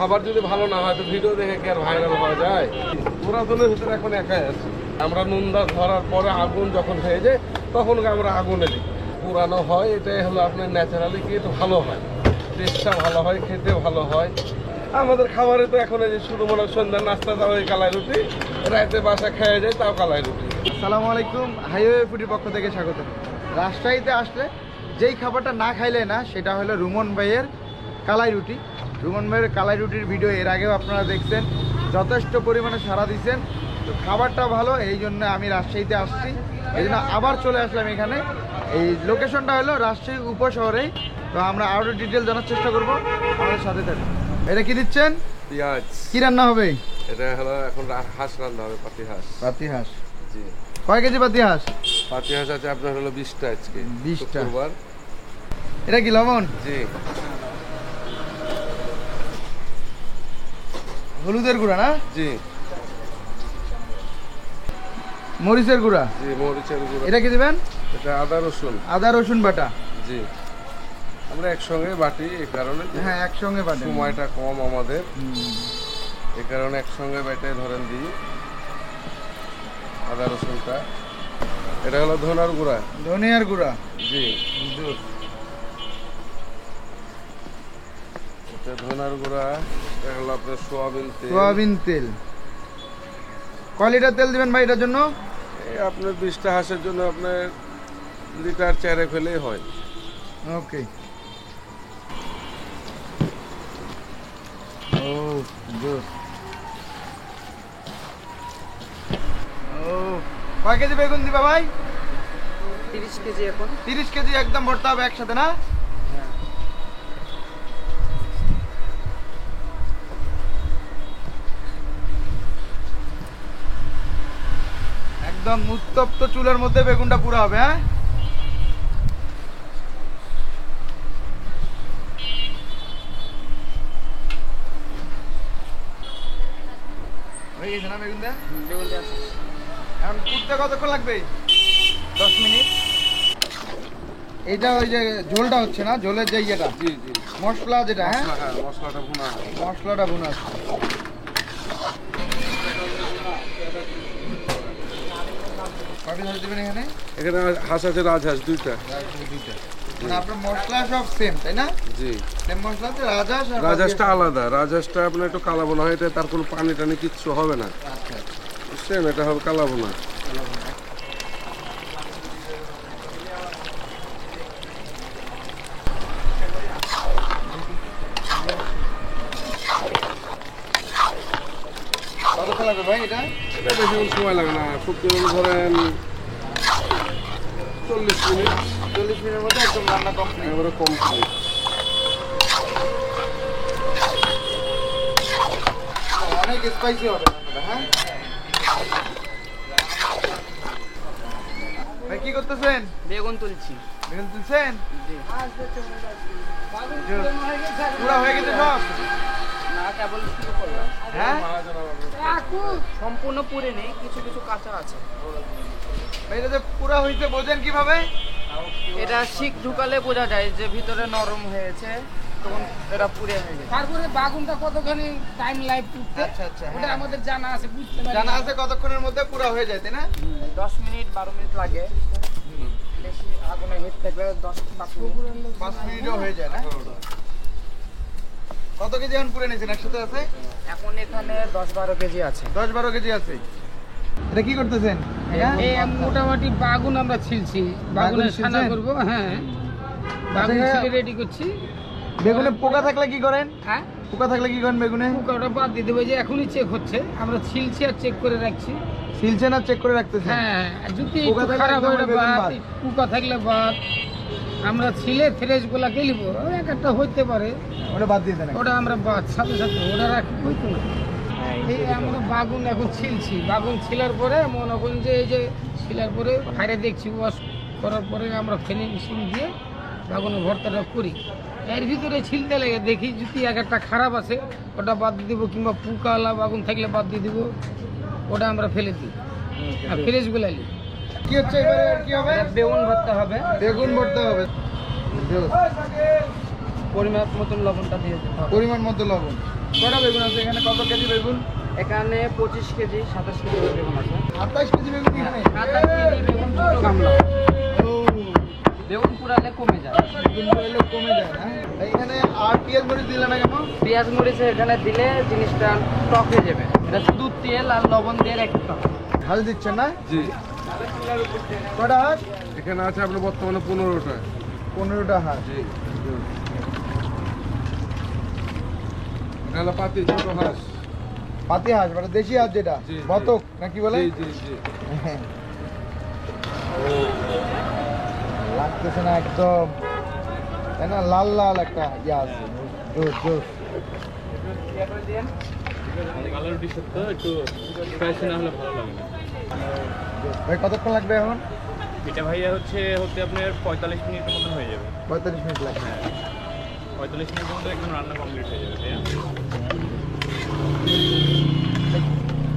খাবার যদি ভালো না হয় তো ভিডিও দেখে কি আর ভাইরাল হওয়া যায়? পুরাতনের ভিতরে এখন একাই আছে। আমরা নুনদা ধরার পরে আগুন যখন হয়ে যায় তখন আমরা আগুনে দিই, পুরানো হয়। এটাই হলো আপনার ন্যাচারালি কি একটু ভালো হয়, টেস্টটা ভালো হয়, খেতে ভালো হয়। আমাদের খাবারে তো এখন এই যে শুধু মনে হয় সন্ধ্যার নাস্তা দাও ওই কালাই রুটি, রাতে বাসা খেয়ে যায় তাও কালাই রুটি। আসসালামু আলাইকুম, হাইওয়ে ফুডের পক্ষ থেকে স্বাগত। রাজশাহীতে আসলে যেই খাবারটা না খাইলে না সেটা হলো রুমন ভাইয়ের কালাই রুটি। রুমন ভাইয়ের কালাই রুটির ভিডিও এর আগেও আপনারা দেখছেন, যথেষ্ট পরিমাণে সাড়া দিচ্ছেন। তো খাবারটা ভালো, এই জন্য আমি রাজশাহীতে আসছি, এই জন্য আবার চলে আসলাম এখানে। এই লোকেশনটা হলো রাজশাহী উপশহরেই। তো আমরা আরও ডিটেল জানার চেষ্টা করবো, আমাদের সাথে থাকুন। এটা কি দিচ্ছেন? পেঁয়াজ। কি রান্না হবে? এটা হলো এখন হাঁস রান্না হবে, পাতি হাঁস। পাতি হাঁস। জি। কয় কেজি পাতি হাঁস? পাতি হাঁস আছে আপনার হলো 20টা আজকে। 20টা। শুক্রবার। এটা কি লবণ? জি। হলুদের গুঁড়া না? জি। মরিচের গুঁড়া? জি, মরিচের গুঁড়ো। এটা কি দিবেন? এটা আদা রসুন। আদা রসুন বাটা? জি। আমরা একসঙ্গে বাটি, এই কারণে হ্যাঁ একসঙ্গে বাটেন। সময়টা কম আমাদের, এই কারণে একসঙ্গে বেটে ধরেন দিই আদা রসুনটা। এটা হলো ধনার গুঁড়া। ধনিয়ার গুঁড়া? জি। এটা ধনার গুঁড়া। এটা হলো আপনার সোয়াবিন তেল। সোয়াবিন তেল। কয় লিটার তেল দিবেন ভাই এটার জন্য? এই আপনার 20টা হাঁসের জন্য আপনার লিটার 4 ফেলেই হয়। ওকে। ও গুড। ও কয় কেজি বেগুন দিবা ভাই? 30 কেজি এখন। 30 কেজি একদম ভরতে হবে একসাথে না? একদম উত্তপ্ত চুলের মধ্যে বেগুনটা পুরো হবে। হ্যাঁ হয়ে গেছে না বেগুন দেয়া? বেগুন দেওয়া আছে। এখন কুটতে কতক্ষণ লাগবে? 10 মিনিট। এইটা ওই যে ঝোলটা হচ্ছে না, ঝোলের যে ইয়েটা, জি জি। মশলা যেটা, হ্যাঁ হ্যাঁ, মশলাটা ভুনা হয়। মশলাটা ভুনা। কয়টা হাঁস দিবেন এখানে? এখানে হাঁস আছে, রাজহাঁস 2টা। মানে আপনার মশলা সব সেম তাই না? জি। সেম মশলা আছে। রাজহাঁস আর রাজহাঁসটা আলাদা, রাজহাঁসটা আপনার একটু কালা বোনা হয়, এটা তার কোনো পানি টানি কিচ্ছু হবে না। আচ্ছা সেম এটা হবে কালা বোনা। কতক্ষণ লাগবে ভাই এটা? এটা বেশি সময় লাগে না, খুব ধরেন 40 মিনিট। 40 মিনিটের মধ্যে একদম রান্না কমপ্লিট। এবারে কমপ্লিট। অনেক স্পাইসি হবে রান্নাটা। হ্যাঁ ভাই কি করতেছেন? বেগুন তুলছি। বেগুন তুলছেন? জি। পুরা হয়ে গেছে সব? না, কেবল শুরু করলাম। হ্যাঁ সম্পূর্ণ পুড়ে নেই, কিছু কিছু কাঁচা আছে। ভাই এটা যে পুরা হইতে বোঝেন কিভাবে? এটা শিক ঢুকালে বোঝা যায় যে ভিতরে নরম হয়েছে, তখন এটা পুড়ে হয়ে গেছে। তারপরে বাগুনটা কতখানি টাইম লাইফ করতে, আচ্ছা আচ্ছা, ওটা আমাদের জানা আছে, বুঝতে পারি। জানা আছে কতক্ষণের মধ্যে পুরা হয়ে যায় তাই না? 10 মিনিট 12 মিনিট লাগে। বেশি আগুনে হিট থাকলে 10-5 মিনিট। 5 মিনিটও হয়ে যায় না? কত কেজি এখন পুরে নিয়েছেন একসাথে আছে? এখন এখানে 10-12 কেজি আছে। 10-12 কেজি আছে। এটা কি করতেছেন? এই মোটামুটি বাগুন আমরা ছিলছি, বাগুনের ছানা ছিলছেন? করবো। হ্যাঁ, বাগুন আচ্ছা, ছিলে রেডি করছি। বেগুনে পোকা থাকলে কি করেন? হ্যাঁ, পোকা থাকলে কি করেন বেগুনে? পোকাটা বাদ দিয়ে দেবো, যে এখনই চেক হচ্ছে, আমরা ছিলছি আর চেক করে রাখছি। ছিলছেন আর চেক করে রাখতেছেন? হ্যাঁ, আর যদি পোকা একটু থাকলে খারাপ একদম হয় বেগুন বাদ, বাদ। পোকা থাকলে বাদ, আমরা ছিলে ফ্রেশ গুলা গেলিব, এক একটা হইতে পারে, ওটা বাদ দিয়ে দেন। ওটা আমরা বাদ সাথে সাথে ওটা রাখি হইতো না। এই আমরা বাগুন এখন ছিলছি, বাগুন ছিলার পরে মনে করুন যে এই যে ছিলার পরে বাইরে দেখছি, ওয়াশ করার পরে আমরা ফিনিশিং দিয়ে বাগুনের ভর্তাটা করি। এর ভিতরে ছিলতে লেগে দেখি যদি এক একটা খারাপ আছে ওটা বাদ দিয়ে দেবো, কিংবা পোকাওয়ালা বাগুন থাকলে বাদ দিয়ে দেবো, ওটা আমরা ফেলে দিই আর ফ্রেশ গুলাই নিই। কি হচ্ছে এবারে? আর কি হবে? বেগুন ভর্তা হবে। বেগুন ভর্তা হবে। পরিমাপ মতন লবণটা দিয়ে দিতে হবে। পরিমাণ মতো লবণ। কটা বেগুন আছে এখানে? কত কেজি বেগুন? এখানে 25 কেজি 27 কেজি করে বেগুন আছে। 28 কেজি বেগুন এখানে? কাঁচা চিনি বেগুন ছোট গামলা। ও, বেগুন পুরালে কমে যায়। বেগুন হইলে কমে যায় না? এখানে আর পেঁয়াজ মরিচ দিলে না কেন? পেঁয়াজ মরিচ এখানে দিলে জিনিসটা টক হয়ে যাবে। এটা শুধু তেল আর লবণ দিয়ে একটা ঝাল দিচ্ছেন না? জি, কটা হাঁস? এখানে আছে আপনার বর্তমানে 15টা। 15টা হাঁস। জি, এটা পাতি ছোট হাঁস। পাতি হাঁস মানে দেশি হাঁস যেটা, জি, জি। বতক নাকি বলে? জি জি জি। লাগতেছে না একদম, তাই না? লাল লাল একটা ইয়ে আছে, জোস জোস। কালার রুটি সত্য একটু স্পাইসি না হলে ভালো লাগে না। ভাই কতক্ষণ লাগবে এখন? এটা ভাইয়া হতে আপনার 45 মিনিটের মতো হয়ে যাবে। 45 মিনিট লাগবে। 45 মিনিটের মধ্যে একদম রান্না কমপ্লিট হয়ে যাবে ভাইয়া।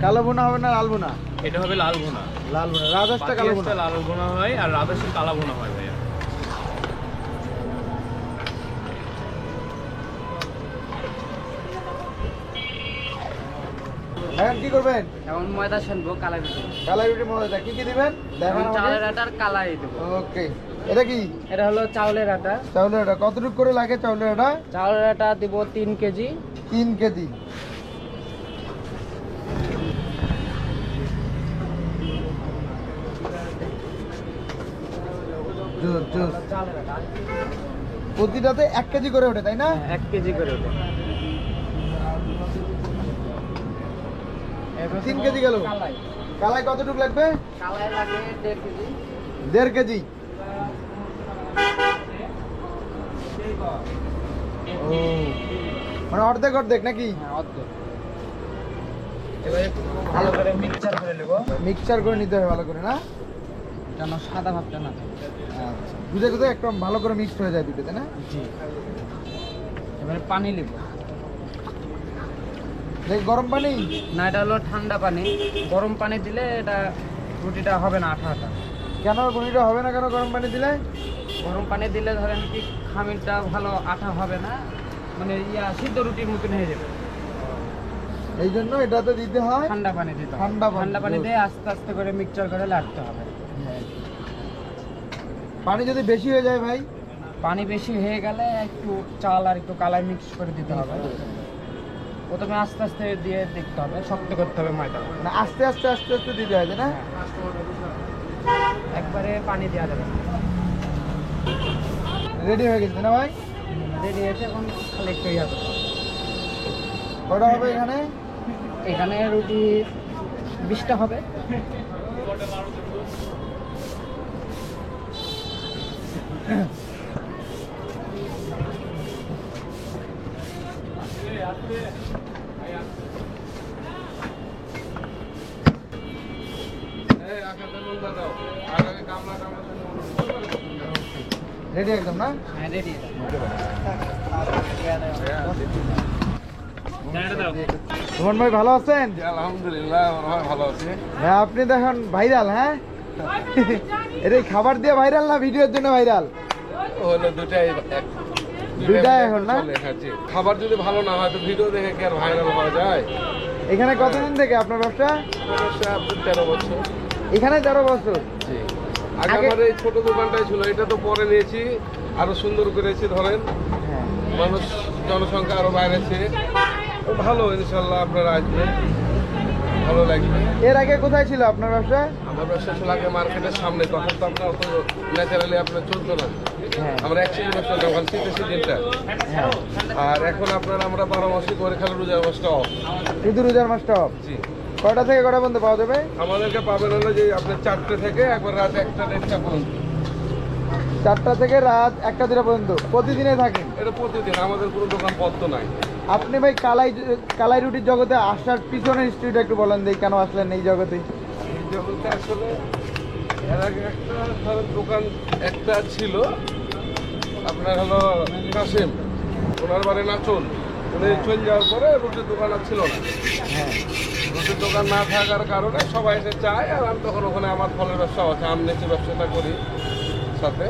কালো ভুনা হবে না লাল ভুনা? এটা হবে লাল ভুনা। লাল ভুনা, রাজহাঁসটা কালো ভুনা। লাল ভুনা হয় আর রাজহাঁসের কালা ভুনা হয় ভাইয়া। এখন কি করবেন? এখন ময়দা শানবো কালাই রুটি। কালাই রুটি ময়দা কি কি দিবেন দেখান এখন চালের আমাকে। আটার কালাই দেবো। ওকে, এটা কি? এটা হলো চাউলের আটা। চাউলের আটা কতটুকু করে লাগে? চাউলের আটা চাউলের আটা দিব 3 কেজি। 3 কেজি। জোস জোস। চালের আটা প্রতিটাতে 1 কেজি করে ওঠে তাই না? 1 কেজি করে ওঠে। 3 কেজি গেল। কালাই কালাই কতটুকু লাগবে? কালাই লাগে 1.5 কেজি। 1.5 কেজি। ও, মানে অর্ধেক অর্ধেক নাকি? হ্যাঁ অর্ধেক। এবারে ভালো করে মিক্সচার করে নেব মিক্সচার করে নিতে হবে ভালো করে না? যেন সাদা ভাবটা না থাকে। আচ্ছা, বুঝে বুঝে একদম ভালো করে মিক্সড হয়ে যায় দুটোতে না? জি। এবারে পানি নেব। দেখ গরম পানি? না এটা হলো ঠান্ডা পানি। গরম পানি দিলে এটা রুটিটা হবে না আঠা আঠা। কেন রুটিটা হবে না কেন গরম পানি দিলে? গরম পানি দিলে ধরেন কি খামিরটা ভালো আঠা হবে না, মানে সিদ্ধ রুটির মতন হয়ে যাবে। এই জন্য এটাতে দিতে হয় ঠান্ডা পানি দিতে হবে। ঠান্ডা পানি। ঠান্ডা পানি দিয়ে আস্তে আস্তে করে মিক্সচার করে লাড়তে হবে। পানি যদি বেশি হয়ে যায় ভাই? পানি বেশি হয়ে গেলে একটু চাল আর একটু কালাই মিক্স করে দিতে হবে। প্রথমে আস্তে আস্তে দিয়ে দেখতে হবে, শক্ত করতে হবে ময়দা। না আস্তে আস্তে আস্তে আস্তে দিতে হয় তাই না? একবারে পানি দেওয়া যাবে। রেডি হয়ে গেছে না ভাই? রেডি হয়েছে, এখন খালি একটু ইয়ে হবে। কটা হবে এখানে? এখানে রুটি 20টা হবে। এই আকাশে নুনটা দাও। আর আগে গামলা টামলা রেডি একদম না? হ্যাঁ রেডি। সুমন ভাই ভালো আছেন? আলহামদুলিল্লাহ, আমার ভাই ভালো আছে। হ্যাঁ, আপনি তো এখন ভাইরাল। হ্যাঁ, এটা খাবার দিয়ে ভাইরাল না ভিডিওর জন্য ভাইরাল? হলো দুটাই দুইটাই এখন না? চলে, হ্যাঁ, জি। খাবার যদি ভালো না হয় তো ভিডিও দেখে কি আর ভাইরাল হওয়া যায়? এখানে কতদিন থেকে আপনার ব্যবসা? অবশ্যই আপনি 13 বছর। এখানে 13 বছর। জি। আগে আগে- আমার এই ছোট দোকানটাই ছিল, এটা তো পরে নিয়েছি, আরো সুন্দর করেছি। ধরেন হ্যাঁ, মানুষ জনসংখ্যা আরো বাইরেছে, ভালো। ইনশাল্লাহ আপনারা আসবেন, ভালো লাগবে। এর আগে কোথায় ছিল আপনার ব্যবসা? আমার ব্যবসা ছিল আগে মার্কেটের সামনে, তখন তো আপনার অত ন্যাচারালি আপনার চলতো না। হ্যাঁ আমরা এক সিজন ব্যবসা যখন শীতের সিজনটা, হ্যাঁ, আর এখন আপনার আমরা 12 মাসই করে খালি রোজার মাসটা অফ। শুধু রোজার মাসটা off। জি। কয়টা থেকে কয়টা পর্যন্ত পাওয়া যাবে? আমাদেরকে পাবেন হলো যে আপনার 4টে থেকে একবার রাত 1টা 1:30 পর্যন্ত। 4টা থেকে রাত 1টা 2টা পর্যন্ত প্রতিদিনে থাকেন? এটা প্রতিদিন, আমাদের কোনো দোকান বন্ধ নাই। আপনি ভাই কালাই রুটির জগতে আসার পিছনের স্টোরিটা একটু বলেন দেখি, কেন আসলেন এই জগতে? এই জগতে আসলে এর আগে একটা ধরেন দোকান একটা ছিল আপনার হলো কাসেম, ওনার বাড়ি নাচল। উনি চলে যাওয়ার পরে রুটির দোকান আর ছিল না। হ্যাঁ, রুটির দোকান না থাকার কারণে সবাই এসে চায়, আর আমি তখন ওখানে আমার ফলের ব্যবসা আছে, আম নেচে ব্যবসাটা করি সাথে।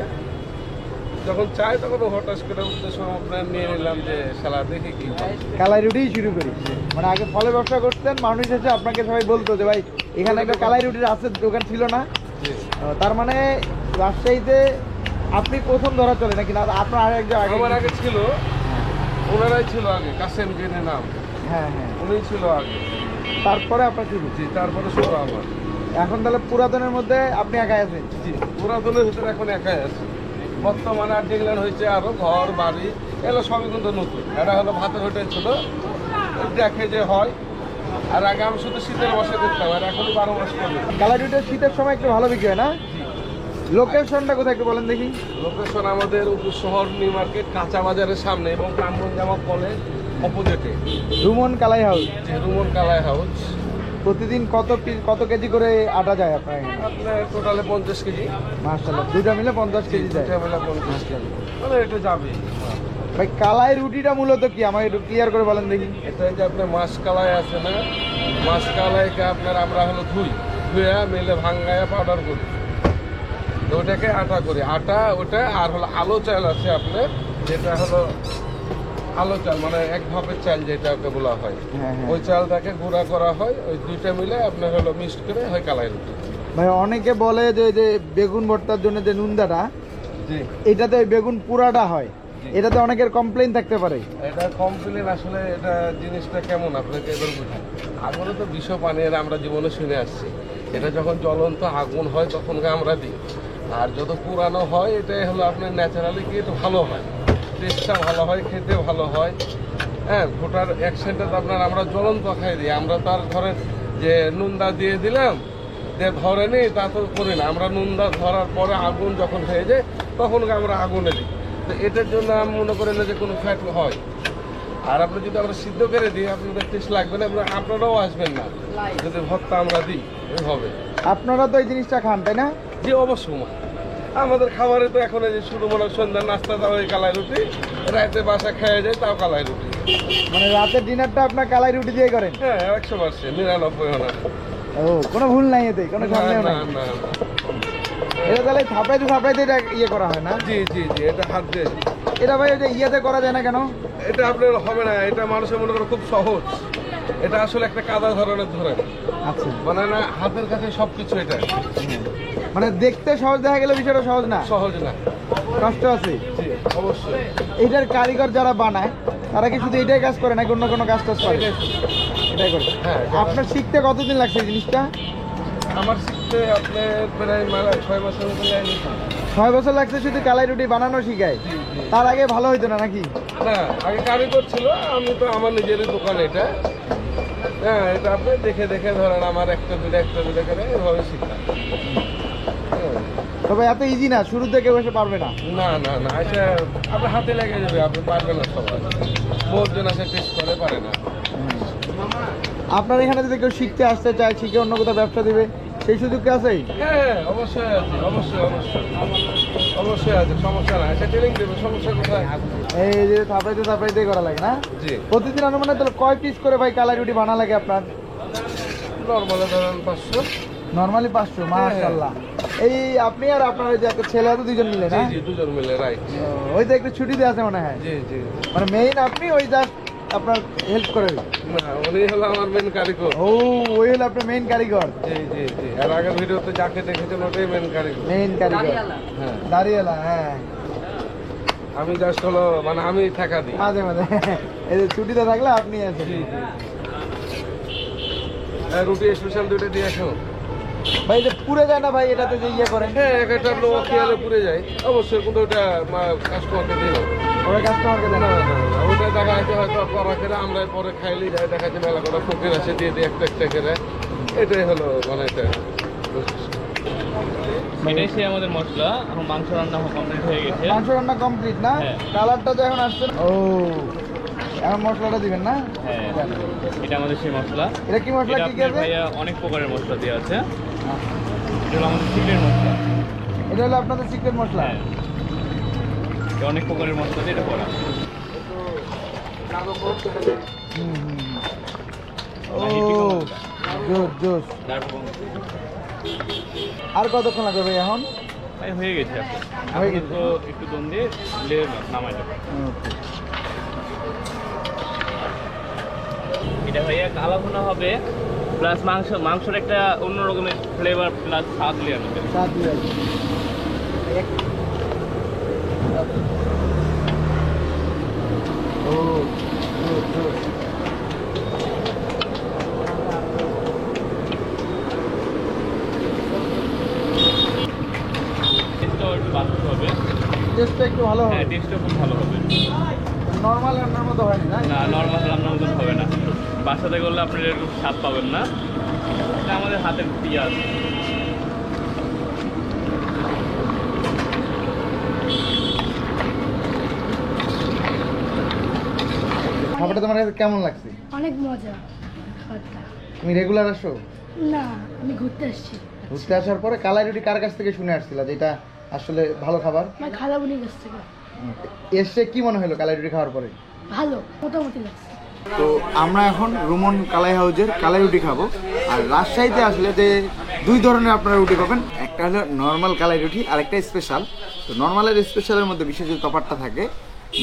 যখন চাই তখন হঠাৎ করে উদ্দেশ্য আপনার নিয়ে নিলাম যে শালা দেখি কি হয়। কালাই রুটিই শুরু করি। মানে আগে ফলের ব্যবসা করতেন, মানুষ এসে আপনাকে সবাই বলতো যে ভাই এখানে একটা কালাই রুটির আছে, দোকান ছিল না। জি। তার মানে রাজশাহীতে আপনি প্রথম ধরা চলে নাকি না আপনার আর একজন আগে? আমার আগে ছিল, ওনারাই ছিল আগে, কাসেম জেনে নাম, হ্যাঁ হ্যাঁ, উনি ছিল আগে। তারপরে আপনার শুরু। জি, তারপরে শুরু আমার। এখন তাহলে পুরাতনের মধ্যে আপনি একাই আছেন? জি, পুরাতনের ভিতরে এখন একাই আছে। বর্তমানে আর যেগুলো হয়েছে আরো ঘর বাড়ি এগুলো সবই কিন্তু নতুন। এটা হলো ভাতের হোটেল ছিল, দেখে যে হয়। আর আগে আমি শুধু শীতের বসে করতাম, আর এখন 12 মাস করি। কালাই রুটির শীতের সময় একটু ভালো বিক্রি হয় না? লোকেশনটা কোথায় একটু বলেন দেখি। লোকেশন আমাদের উপশহর নিউ মার্কেট কাঁচা বাজারের সামনে এবং প্রাণগঞ্জ জামা কলেজ অপোজিটে, রুমন কালাই হাউস। যে রুমন কালাই হাউস। প্রতিদিন কত কেজি করে আটা যায় আপনার এখানে? আপনার টোটালে 50 কেজি। মাশাআল্লাহ, দুইটা মিলে 50 কেজি যায়। দুইটা মিলে 50 কেজি, মানে এটা যাবে। ভাই কালাই রুটিটা মূলত কি আমাকে একটু ক্লিয়ার করে বলেন দেখি। এটা যে আপনার মাছ কালাই আছে না, মাছ কালাইকে আপনার আমরা হলো ধুয়ে মেলে ভাঙ্গায়া পাউডার করি, তো ওটাকে আটা করি। আটা ওটা আর হলো আলো চাল আছে আপনার, যেটা হলো আলো চাল, মানে এক ভাপের চাল যেটাকে বলা হয়। হ্যাঁ হ্যাঁ। ওই চালটাকে গুঁড়া করা হয়, ওই দুইটা মিলে আপনার হলো মিক্সড করে হয় কালাই রুটি। ভাই অনেকে বলে যে বেগুন ভর্তার জন্য যে নুনদাটা, জি, এটাতে ওই বেগুন পুরাটা হয়, এটাতে অনেকের কমপ্লেইন থাকতে পারে। এটা কমপ্লেন আসলে এটা জিনিসটা কেমন আপনাকে এবার বুঝি। আগুনে তো বিষ পানি এর আমরা জীবনে শুনে আসছি, এটা যখন জ্বলন্ত আগুন হয় তখন আমরা দিই। আর যত পুরানো হয় এটাই হলো আপনার ন্যাচারালি কি একটু ভালো হয়, টেস্টটা ভালো হয়, খেতে ভালো হয়। হ্যাঁ, ভোটার অ্যাকশনটা তো আপনার আমরা জ্বলন্ত খাই দিই, আমরা তার ধরেন যে নুনদা দিয়ে দিলাম যে ধরেনি তা তো করি না। আমরা নুনদা ধরার পরে আগুন যখন হয়ে যায় তখন আমরা আগুনে দিই। তো এটার জন্য আমি মনে করি না যে কোনো ফ্যাট হয়। আর আপনি যদি আমরা সিদ্ধ করে দিই আপনাদের টেস্ট লাগবে না, আপনারাও আসবেন না যদি ভর্তা আমরা দিই হবে। আপনারা তো এই জিনিসটা খান তাই না? জি অবশ্যই মা, আমাদের খাবারে তো এখন এই যে শুধু মনে হয় সন্ধ্যার নাস্তা দাও এই কালাই রুটি, রাতে বাসা খেয়ে যায় তাও কালাই রুটি। মানে রাতের ডিনারটা আপনার কালাই রুটি দিয়ে করেন? হ্যাঁ 100%, 99 না। ও, কোনো ভুল নাই এতে, কোনো সন্দেহ না নাই। না না। এটা তাহলে থাপড়াইতে এটা ইয়ে করা হয় না? জি জি জি, এটা হাত দিয়ে। এটা ভাই ওই যে ইয়েতে করা যায় না কেন? এটা আপনার হবে না, এটা মানুষের মনে করে খুব সহজ। এটা আসলে একটা কাদা ধরনের ধরেন, আচ্ছা, মানে না হাতের কাছে সবকিছু। এটা মানে দেখতে সহজ দেখা গেলে বিষয়টা সহজ না, সহজ না। কষ্ট আছে। জি অবশ্যই। এইটার কারিগর যারা বানায় তারা কি শুধু এটাই কাজ করে নাকি অন্য কোনো কাজ টাজ করে? এটাই শুধু। এটাই করে। হ্যাঁ, আপনার শিখতে কতদিন লাগছে এই জিনিসটা? আমার শিখতে আপনার প্রায় 6 মাসের মতো যায়নি। 6 বছর লাগছে শুধু কালাই রুটি বানানো শিখায়? তার আগে ভালো হইতো না নাকি? না, আগে কারিগর ছিল, আমি তো আমার নিজেরই দোকান এটা। হ্যাঁ, এটা আপনি দেখে দেখে ধরেন আমার একটা দুটো করে এভাবে শিখলাম। হ্যাঁ। তবে এত ইজি না, শুরু থেকে বসে পারবে না। না না না, এটা আপনার হাতে লেগে যাবে, আপনি পারবেন না সবাই। বহুজন আছে টেস্ট করে পারে না। আপনার এখানে যদি কেউ শিখতে আসতে চায়, শিখে অন্য কোথাও ব্যবসা দিবে, সেই সুযোগ কি আছে? হ্যাঁ অবশ্যই আছে, অবশ্যই অবশ্যই আছে, সমস্যা না। এটা ট্রেনিং দেবে, সমস্যা কোথায়? এই যে থাপড়াইতে করা লাগে না? জি, প্রতিদিন অনুমানে তাহলে কয় পিস করে ভাই কালাই রুটি বানা লাগে আপনার? নর্মালে ধরেন 500। নরমালি 500। মাশাআল্লাহ। এই আপনি আর আপনার ওই যে একটা ছেলে আছে, দুজন মিলে জি না? জি, দুজন মিলে, রাইট। ওই তো একটু ছুটিতে আছে মনে হয়। জি জি। মানে মেইন আপনি, ওই জাস্ট আপনার হেল্প করে। না, উনি হলো আমার মেন কারিগর। ও, ওই হলো আপনার মেইন কারিগর। জি জি জি, আর আগের ভিডিওতে যাকে দেখেছেন ওটাই মেন কারিগর। মেইন কারিগর হ্যাঁ, দাঁড়িয়েলা। হ্যাঁ, আমি জাস্ট হলো মানে আমি টাকা দিই। মাঝে মাঝে এই যে ছুটিতে থাকলে আপনি আছেন। জি জি। রুটি স্পেশাল দুটো দিয়ে আসো। ভাই এটা পুড়ে যায় না ভাই এটাতে যে ইয়ে করেন? হ্যাঁ, একটা আপনি খেয়ালে পুড়ে যায় অবশ্যই, কিন্তু ওটা কাস্টমারকে দিই না। ওই কাস্টমারকে দেন? না না না, ওটা দেখা যাচ্ছে হয়তো করা করে আমরা পরে খাইলেই যায়, দেখা যাচ্ছে মেলা করে ফকির আসে দিয়ে দিই একটা করে। এটাই হলো মানে এটা। এটাই সে আমাদের মশলা। এখন মাংস রান্না কমপ্লিট হয়ে গেছে। মাংস রান্না কমপ্লিট না? হ্যাঁ। কালারটা তো এখন আসছে। ও, এখন মশলাটা দিবেন না? হ্যাঁ, এটা আমাদের সেই মশলা। এটা কি মশলা, এটা কি কি আপনার আছে? ভাইয়া অনেক প্রকারের মশলা দেওয়া আছে। এটা হলো আমাদের সিক্রেট মশলা। এটা হলো আপনাদের সিক্রেট মশলা? হ্যাঁ, এটা অনেক প্রকারের মশলা দিয়ে এটা করা। হুম হুম। ও, না, হিটি কমানোটা। জোস জোস। তারপর আর কতক্ষণ লাগবে ভাই এখন? ভাই হয়ে গেছে এখন। হয়ে এখন গেছে? তো একটু দম দিয়ে লেয়ে নামাই দেবো। এটা ভাইয়া কালো ভুনা হবে প্লাস মাংসের একটা অন্য রকমের ফ্লেভার প্লাস স্বাদ লিয়ে নেবে। স্বাদ দিয়ে আছে। ও good, good. টেস্টটাও একটু বাড়তে হবে। টেস্টটা একটু ভালো হবে। হ্যাঁ টেস্টটা খুব ভালো হবে। নর্মাল রান্নার মতো হয়নি না? না নর্মাল রান্নার মতন হবে না। বাসাতে করলে আপনি এরকম স্বাদ পাবেন না। এটা আমাদের হাতের পেঁয়াজ। খাবারটা তোমার কাছে কেমন লাগছে? অনেক মজা খাবারটা। তুমি রেগুলার আসো? না, আমি ঘুরতে আসছি। ঘুরতে আসার পরে কালাই রুটি কার কাছ থেকে শুনে আসছিলা যে এটা আসলে ভালো খাবার? আমার খালাবুনির কাছ থেকে। এসে কি মনে হলো কালাই রুটি খাওয়ার পরে? ভালো, মোটামুটি লাগছে। তো আমরা এখন রুমন কালাই হাউজের কালাই রুটি খাবো। আর রাজশাহীতে আসলে যে দুই ধরনের আপনারা রুটি পাবেন, একটা হলো নর্মাল কালাই রুটি আর একটা স্পেশাল। তো নর্মালের স্পেশালের মধ্যে বিশেষ যে তফাৎটা থাকে,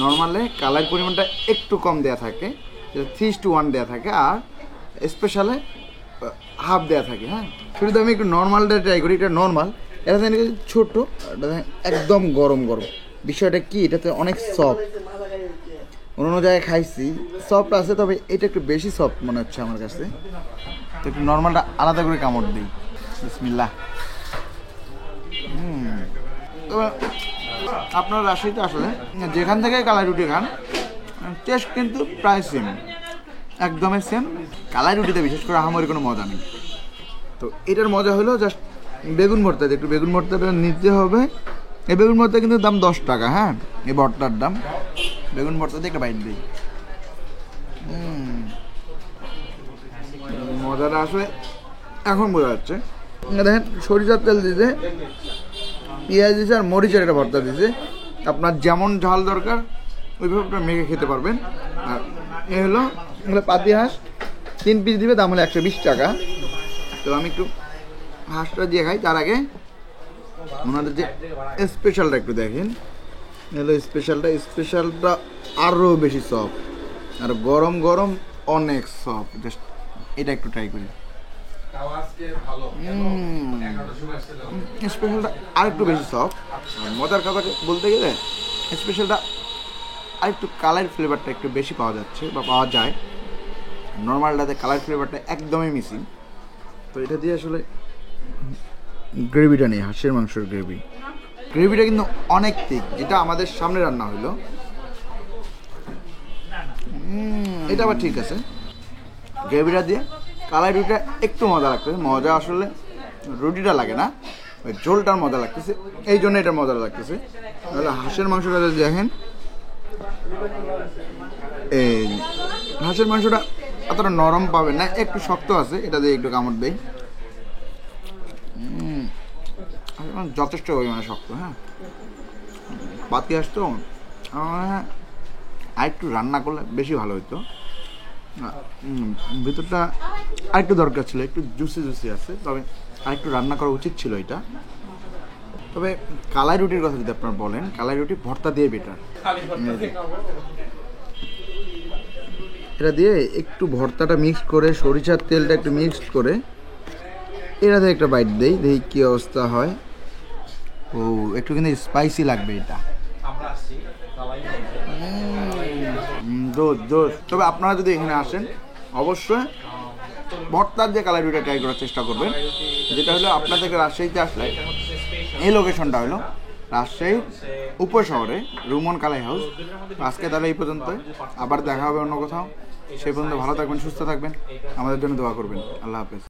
নর্মালে কালার পরিমাণটা একটু কম দেওয়া থাকে, 3:1 দেওয়া থাকে, আর স্পেশালে হাফ দেওয়া থাকে। হ্যাঁ, শুধু আমি একটু নর্মালটা ট্রাই করি। এটা নর্মাল, এটা দেখেন ছোট্ট, এটা দেখেন একদম গরম গরম। বিষয়টা কি, এটাতে অনেক সফট। অন্য জায়গায় খাইছি সফট আছে, তবে এটা একটু বেশি সফট মনে হচ্ছে আমার কাছে। তো একটু নর্মালটা আলাদা করে কামড় দিই। বিসমিল্লাহ। তবে আপনার রাজশাহীতে আসলে যেখান থেকে কালাই রুটি খান, টেস্ট কিন্তু প্রায় সেম, একদমই সেম। কালাই রুটিতে বিশেষ করে আহামরি কোনো মজা নেই। তো এটার মজা হলো জাস্ট বেগুন ভর্তা, একটু বেগুন ভর্তাটা নিতে হবে। এই বেগুন ভর্তা কিন্তু দাম 10 টাকা। হ্যাঁ, এই ভর্তার দাম। বেগুন ভর্তা দিয়ে একটা বাইট দিই। মজাটা আসলে এখন বোঝা যাচ্ছে। দেখেন সরিষার তেল দিতে, পেঁয়াজ দিছে আর মরিচের একটা ভর্তা দিছে। আপনার যেমন ঝাল দরকার ওইভাবে আপনার মেখে খেতে পারবেন। আর এ হলো পাতি হাঁস, 3 পিস দিবে, দাম হলো 120 টাকা। তো আমি একটু হাঁসটা দিয়ে খাই। তার আগে ওনাদের যে স্পেশালটা একটু দেখেন। হলো স্পেশালটা আরও বেশি সফট আর গরম গরম, অনেক সফট। জাস্ট এটা একটু ট্রাই করি। স্পেশালটা আর একটু বেশি সফট। মজার কথা বলতে গেলে স্পেশালটা আর একটু কালার ফ্লেভারটা একটু বেশি পাওয়া যাচ্ছে বা পাওয়া যায়। নর্মালটাতে কালার ফ্লেভারটা একদমই মিসিং। তো এটা দিয়ে আসলে গ্রেভিটা নেই, হাঁসের মাংসের গ্রেভিটা কিন্তু অনেক ঠিক, যেটা আমাদের সামনে রান্না হইলো। এটা আবার ঠিক আছে। গ্রেভিটা দিয়ে কালাই রুটিটা একটু মজা লাগতেছে। মজা আসলে রুটিটা লাগে না, ওই ঝোলটার মজা লাগতেছে, এই জন্য এটা মজা লাগতেছে। তাহলে হাঁসের মাংসটা দেখেন, এই হাঁসের মাংসটা অতটা নরম পাবেন না, একটু শক্ত আছে। এটা দিয়ে একটু কামড় দেই। যথেষ্ট পরিমাণে শক্ত। হ্যাঁ, পাতি হাঁস তো আর একটু রান্না করলে বেশি ভালো হতো। ভিতরটা আরেকটু দরকার ছিল, একটু জুসি আছে, তবে আরেকটু রান্না করা উচিত ছিল এটা। তবে কালাই রুটির কথা যদি আপনারা বলেন, কালাই রুটি ভর্তা দিয়ে বেটার। এটা দিয়ে একটু ভর্তাটা মিক্স করে, সরিষার তেলটা একটু মিক্সড করে এটা দিয়ে একটা বাইট দেই, দেখি কী অবস্থা হয়। ও একটু কিন্তু স্পাইসি লাগবে এটা। তবে আপনারা যদি এখানে আসেন অবশ্যই ভর্তার দিয়ে কালাই রুটিটা ট্রাই করার চেষ্টা করবেন। যেটা হলো আপনাদেরকে রাজশাহীতে আসলে এই লোকেশনটা হলো রাজশাহীর উপশহরে রুমন কালাই হাউস। আজকে তাহলে এই পর্যন্ত, আবার দেখা হবে অন্য কোথাও। সেই পর্যন্ত ভালো থাকবেন, সুস্থ থাকবেন, আমাদের জন্য দোয়া করবেন। আল্লাহ হাফেজ।